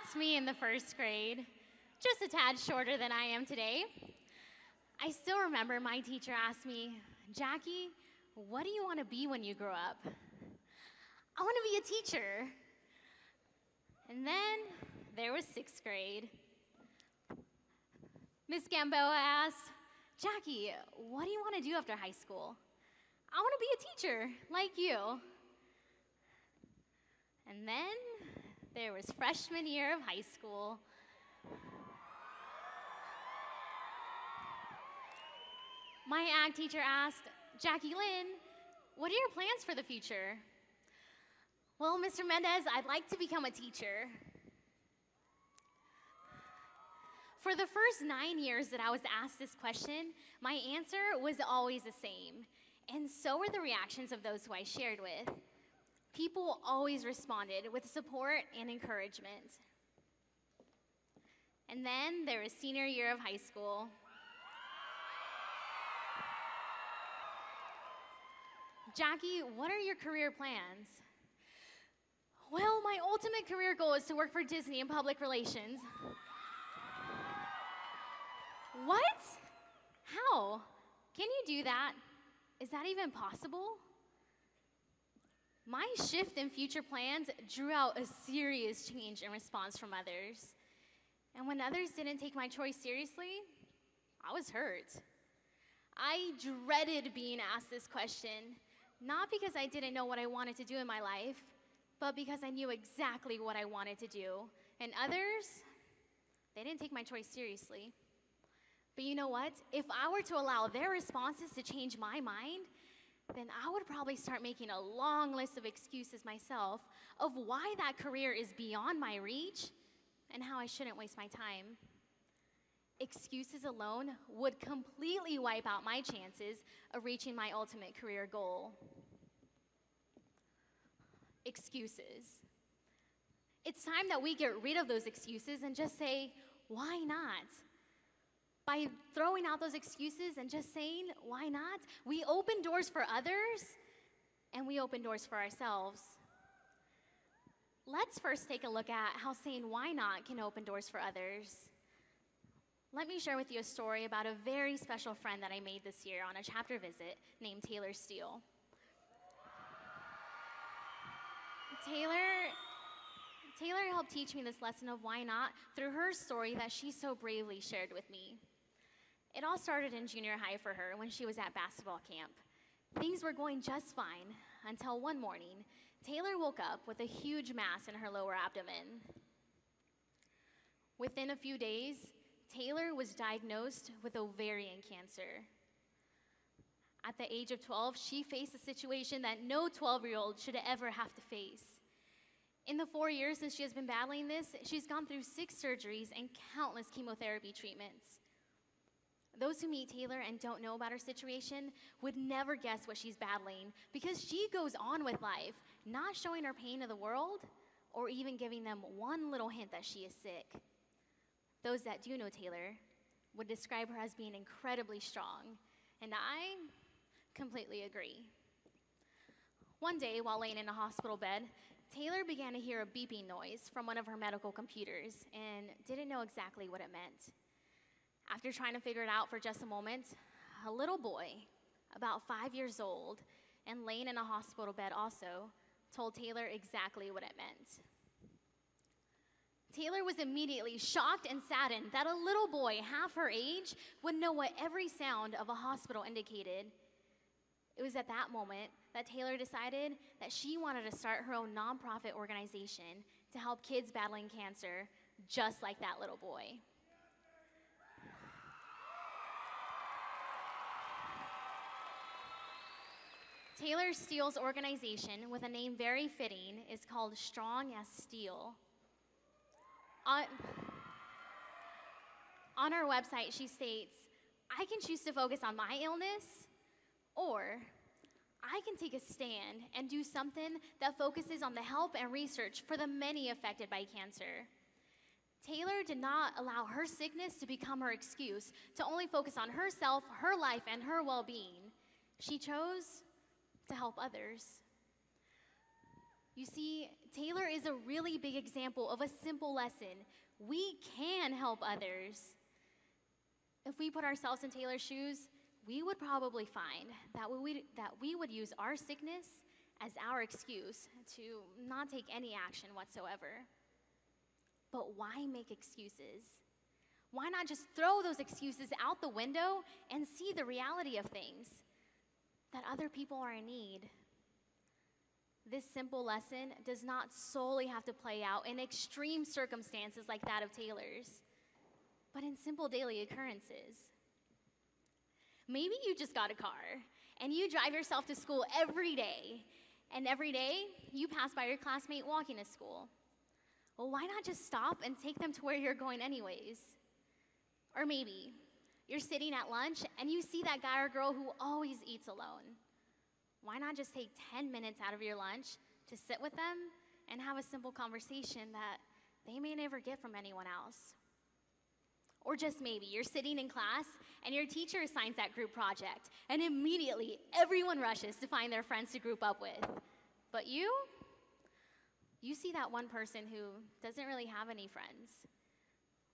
That's me in the first grade, just a tad shorter than I am today. I still remember my teacher asked me, Jackie, what do you want to be when you grow up? I want to be a teacher. And then there was sixth grade. Miss Gamboa asked, Jackie, what do you want to do after high school? I want to be a teacher, like you. And then there was freshman year of high school. My ag teacher asked, Jackie Lynn, what are your plans for the future? Well, Mr. Mendez, I'd like to become a teacher. For the first 9 years that I was asked this question, my answer was always the same, and so were the reactions of those who I shared with. People always responded with support and encouragement. And then there was senior year of high school. Jackie, what are your career plans? Well, my ultimate career goal is to work for Disney in public relations. What? How? Can you do that? Is that even possible? My shift in future plans drew out a serious change in response from others. And when others didn't take my choice seriously, I was hurt. I dreaded being asked this question, not because I didn't know what I wanted to do in my life, but because I knew exactly what I wanted to do. And others, they didn't take my choice seriously. But you know what? If I were to allow their responses to change my mind, then I would probably start making a long list of excuses myself of why that career is beyond my reach and how I shouldn't waste my time. Excuses alone would completely wipe out my chances of reaching my ultimate career goal. Excuses. It's time that we get rid of those excuses and just say, why not? By throwing out those excuses and just saying, why not? We open doors for others, and we open doors for ourselves. Let's first take a look at how saying why not can open doors for others. Let me share with you a story about a very special friend that I made this year on a chapter visit named Taylor Steele. Taylor helped teach me this lesson of why not through her story that she so bravely shared with me. It all started in junior high for her when she was at basketball camp. Things were going just fine until one morning, Taylor woke up with a huge mass in her lower abdomen. Within a few days, Taylor was diagnosed with ovarian cancer. At the age of 12, she faced a situation that no 12-year-old should ever have to face. In the 4 years since she has been battling this, she's gone through 6 surgeries and countless chemotherapy treatments. Those who meet Taylor and don't know about her situation would never guess what she's battling because she goes on with life, not showing her pain to the world or even giving them one little hint that she is sick. Those that do know Taylor would describe her as being incredibly strong, and I completely agree. One day, while laying in a hospital bed, Taylor began to hear a beeping noise from one of her medical computers and didn't know exactly what it meant. After trying to figure it out for just a moment, a little boy, about 5 years old, and laying in a hospital bed also, told Taylor exactly what it meant. Taylor was immediately shocked and saddened that a little boy half her age would know what every sound of a hospital indicated. It was at that moment that Taylor decided that she wanted to start her own nonprofit organization to help kids battling cancer, just like that little boy. Taylor Steele's organization, with a name very fitting, is called Strong as Steel. On her website, she states, I can choose to focus on my illness, or I can take a stand and do something that focuses on the help and research for the many affected by cancer. Taylor did not allow her sickness to become her excuse to only focus on herself, her life, and her well-being. She chose to help others. You see, Taylor is a really big example of a simple lesson. We can help others. If we put ourselves in Taylor's shoes, we would probably find that we would use our sickness as our excuse to not take any action whatsoever. But why make excuses? Why not just throw those excuses out the window and see the reality of things? That other people are in need. This simple lesson does not solely have to play out in extreme circumstances like that of Taylor's, but in simple daily occurrences. Maybe you just got a car and you drive yourself to school every day, and every day you pass by your classmate walking to school. Well, why not just stop and take them to where you're going anyways? Or maybe you're sitting at lunch and you see that guy or girl who always eats alone. Why not just take 10 minutes out of your lunch to sit with them and have a simple conversation that they may never get from anyone else? Or just maybe you're sitting in class and your teacher assigns that group project, and immediately everyone rushes to find their friends to group up with. But you see that one person who doesn't really have any friends.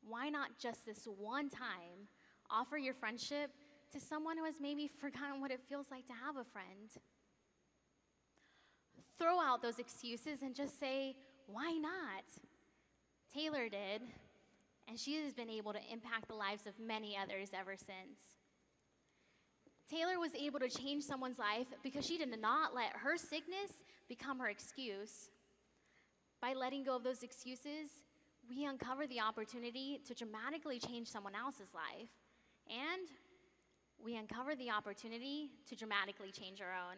Why not just this one time offer your friendship to someone who has maybe forgotten what it feels like to have a friend? Throw out those excuses and just say, why not? Taylor did, and she has been able to impact the lives of many others ever since. Taylor was able to change someone's life because she did not let her sickness become her excuse. By letting go of those excuses, we uncover the opportunity to dramatically change someone else's life, and we uncover the opportunity to dramatically change our own.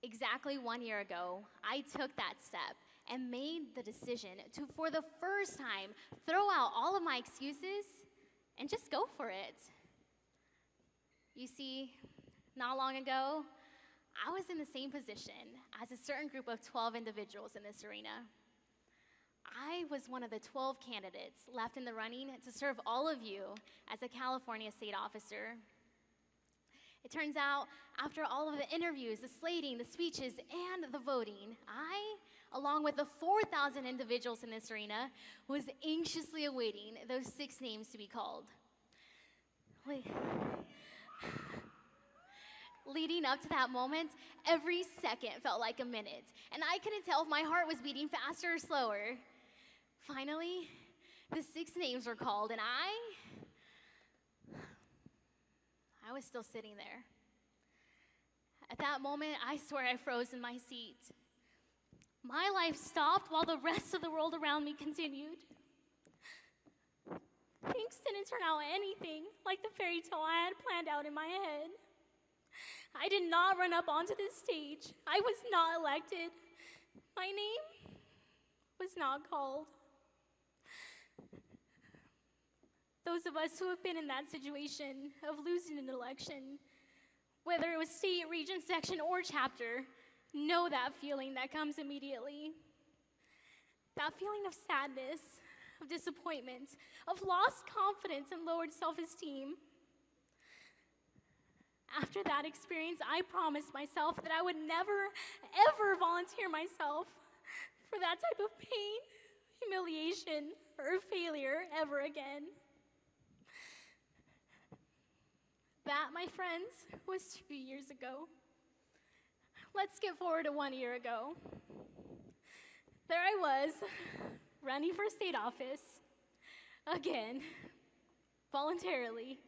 Exactly 1 year ago, I took that step and made the decision to, for the first time, throw out all of my excuses and just go for it. You see, not long ago, I was in the same position as a certain group of 12 individuals in this arena. I was one of the 12 candidates left in the running to serve all of you as a California state officer. It turns out, after all of the interviews, the slating, the speeches, and the voting, I, along with the 4,000 individuals in this arena, was anxiously awaiting those 6 names to be called. Leading up to that moment, every second felt like a minute, and I couldn't tell if my heart was beating faster or slower. Finally, the 6 names were called, and I was still sitting there. At that moment, I swear I froze in my seat. My life stopped while the rest of the world around me continued. Things didn't turn out anything like the fairy tale I had planned out in my head. I did not run up onto this stage. I was not elected. My name was not called. Those of us who have been in that situation of losing an election, whether it was state, region, section, or chapter, know that feeling that comes immediately. That feeling of sadness, of disappointment, of lost confidence and lowered self-esteem. After that experience, I promised myself that I would never, ever volunteer myself for that type of pain, humiliation, or failure ever again. That, my friends, was 2 years ago. Let's skip forward to 1 year ago. There I was, running for state office, again, voluntarily.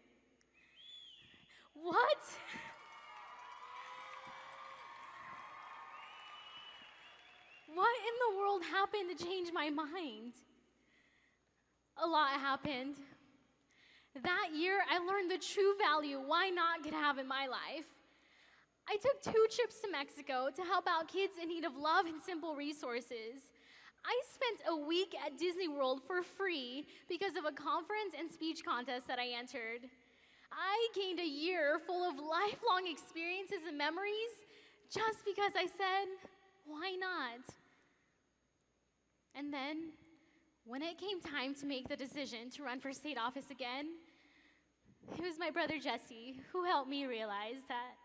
What? What in the world happened to change my mind? A lot happened. That year, I learned the true value why not could have in my life. I took 2 trips to Mexico to help out kids in need of love and simple resources. I spent a week at Disney World for free because of a conference and speech contest that I entered. I gained a year full of lifelong experiences and memories just because I said, why not? And then, when it came time to make the decision to run for state office again, it was my brother Jesse who helped me realize that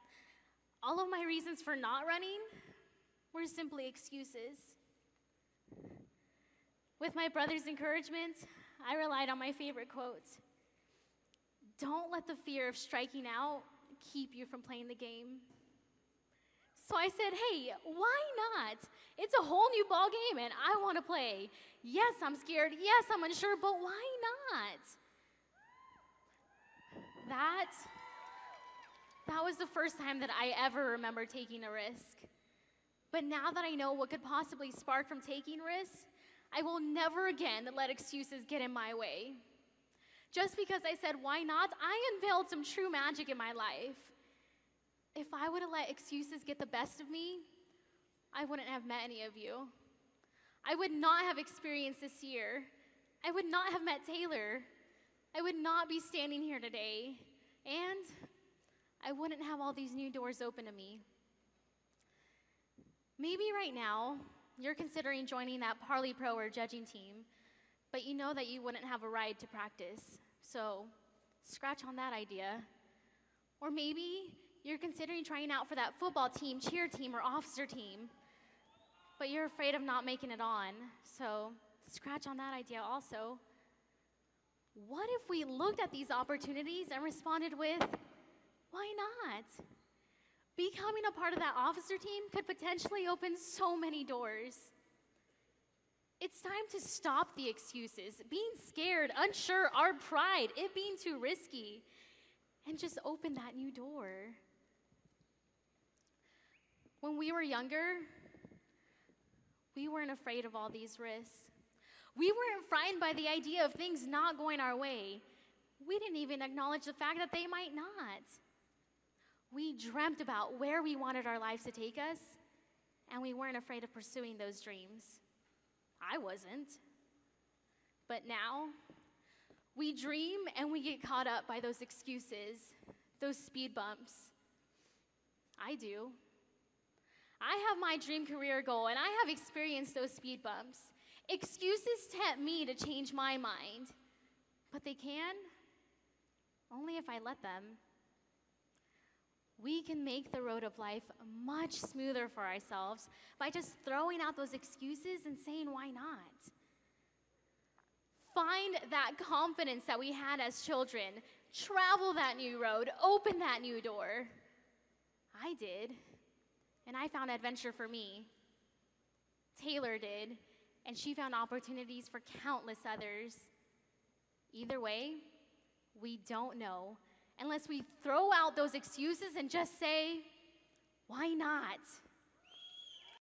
all of my reasons for not running were simply excuses. With my brother's encouragement, I relied on my favorite quote. Don't let the fear of striking out keep you from playing the game. So I said, hey, why not? It's a whole new ball game and I want to play. Yes, I'm scared. Yes, I'm unsure, but why not? That was the first time that I ever remember taking a risk. But now that I know what could possibly spark from taking risks, I will never again let excuses get in my way. Just because I said, why not, I unveiled some true magic in my life. If I would have let excuses get the best of me, I wouldn't have met any of you. I would not have experienced this year. I would not have met Taylor. I would not be standing here today. And I wouldn't have all these new doors open to me. Maybe right now, you're considering joining that Parley Pro or judging team, but you know that you wouldn't have a ride to practice. So scratch on that idea. Or maybe you're considering trying out for that football team, cheer team, or officer team, but you're afraid of not making it on. So scratch on that idea also. What if we looked at these opportunities and responded with, why not? Becoming a part of that officer team could potentially open so many doors. It's time to stop the excuses, being scared, unsure, our pride, it being too risky, and just open that new door. When we were younger, we weren't afraid of all these risks. We weren't frightened by the idea of things not going our way. We didn't even acknowledge the fact that they might not. We dreamt about where we wanted our lives to take us, and we weren't afraid of pursuing those dreams. I wasn't. But now, we dream and we get caught up by those excuses, those speed bumps. I do. I have my dream career goal, and I have experienced those speed bumps. Excuses tempt me to change my mind, but they can only if I let them. We can make the road of life much smoother for ourselves by just throwing out those excuses and saying, why not? Find that confidence that we had as children. Travel that new road. Open that new door. I did, and I found adventure for me. Taylor did, and she found opportunities for countless others. Either way, we don't know unless we throw out those excuses and just say, why not?